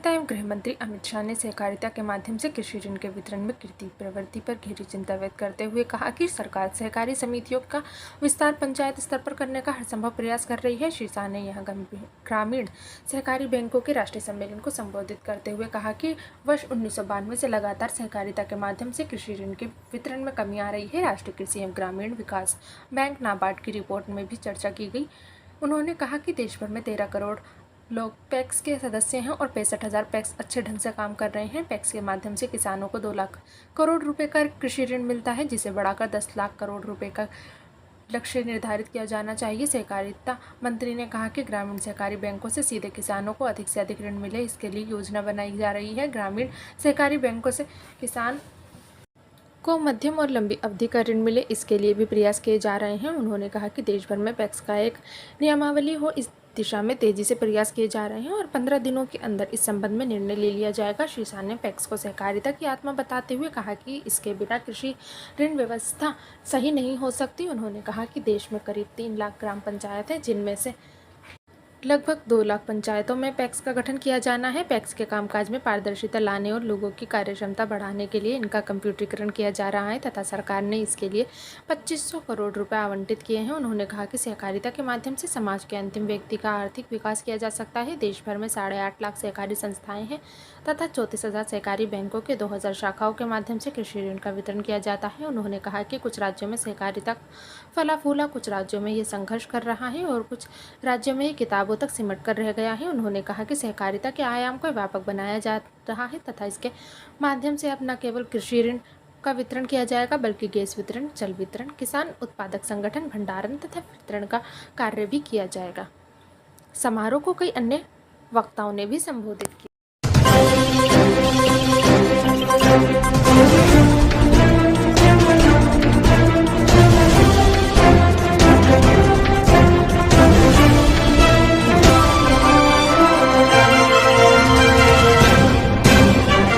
सहकारिता एवं गृह मंत्री अमित शाह ने सहकारिता के माध्यम से कृषि ऋण के वितरण में गिरती प्रवृत्ति पर गहरी चिंता व्यक्त करते हुए कहा कि सरकार सहकारी समितियों का विस्तार पंचायत स्तर पर करने का हर संभव प्रयास कर रही है। श्री शाह ने यहां ग्रामीण सहकारी बैंकों के राष्ट्रीय सम्मेलन को संबोधित करते हुए कहा कि वर्ष 1992 से लगातार सहकारिता के माध्यम से कृषि ऋण के वितरण में कमी आ रही है। राष्ट्रीय कृषि एवं ग्रामीण विकास बैंक नाबार्ड की रिपोर्ट में भी चर्चा की गई। उन्होंने कहा कि देश भर में 13 करोड़ लोग पैक्स के सदस्य हैं और 65,000 पैक्स अच्छे ढंग से काम कर रहे हैं। पैक्स के माध्यम से किसानों को 2 लाख करोड़ रुपए का कृषि ऋण मिलता है, जिसे बढ़ाकर 10 लाख करोड़ रुपए का लक्ष्य निर्धारित किया जाना चाहिए। सहकारिता मंत्री ने कहा कि ग्रामीण सहकारी बैंकों से सीधे किसानों को अधिक से अधिक ऋण मिले, इसके लिए योजना बनाई जा रही है। ग्रामीण सहकारी बैंकों से किसान को मध्यम और लंबी अवधि का ऋण मिले, इसके लिए भी प्रयास किए जा रहे हैं। उन्होंने कहा कि देश भर में पैक्स का एक नियमावली हो, इस दिशा में तेजी से प्रयास किए जा रहे हैं और 15 दिनों के अंदर इस संबंध में निर्णय ले लिया जाएगा। श्री शाह ने पैक्स को सहकारिता की आत्मा बताते हुए कहा कि इसके बिना कृषि ऋण व्यवस्था सही नहीं हो सकती। उन्होंने कहा कि देश में करीब 3 लाख ग्राम पंचायत हैं, जिनमें से लगभग 2 लाख पंचायतों में पैक्स का गठन किया जाना है। पैक्स के कामकाज में पारदर्शिता लाने और लोगों की कार्यक्षमता बढ़ाने के लिए इनका कंप्यूटरीकरण किया जा रहा है तथा सरकार ने इसके लिए 2500 करोड़ रुपए आवंटित किए हैं। उन्होंने कहा कि सहकारिता के माध्यम से समाज के अंतिम व्यक्ति का आर्थिक विकास किया जा सकता है। देश भर में 8.5 लाख सहकारी संस्थाएं हैं तथा 34,000 सहकारी बैंकों के 2,000 शाखाओं के माध्यम से कृषि ऋण का वितरण किया जाता है। उन्होंने कहा कि कुछ राज्यों में सहकारिता फला फूला, कुछ राज्यों में ये संघर्ष कर रहा है और कुछ राज्यों में ये किताबों तक सिमट कर रह गया है। उन्होंने कहा कि सहकारिता के आयाम को व्यापक बनाया जा रहा है तथा इसके माध्यम से अब न केवल कृषि ऋण का वितरण किया जाएगा, बल्कि गैस वितरण, जल वितरण, किसान उत्पादक संगठन, भंडारण तथा वितरण का कार्य भी किया जाएगा। समारोह को कई अन्य वक्ताओं ने भी संबोधित किया।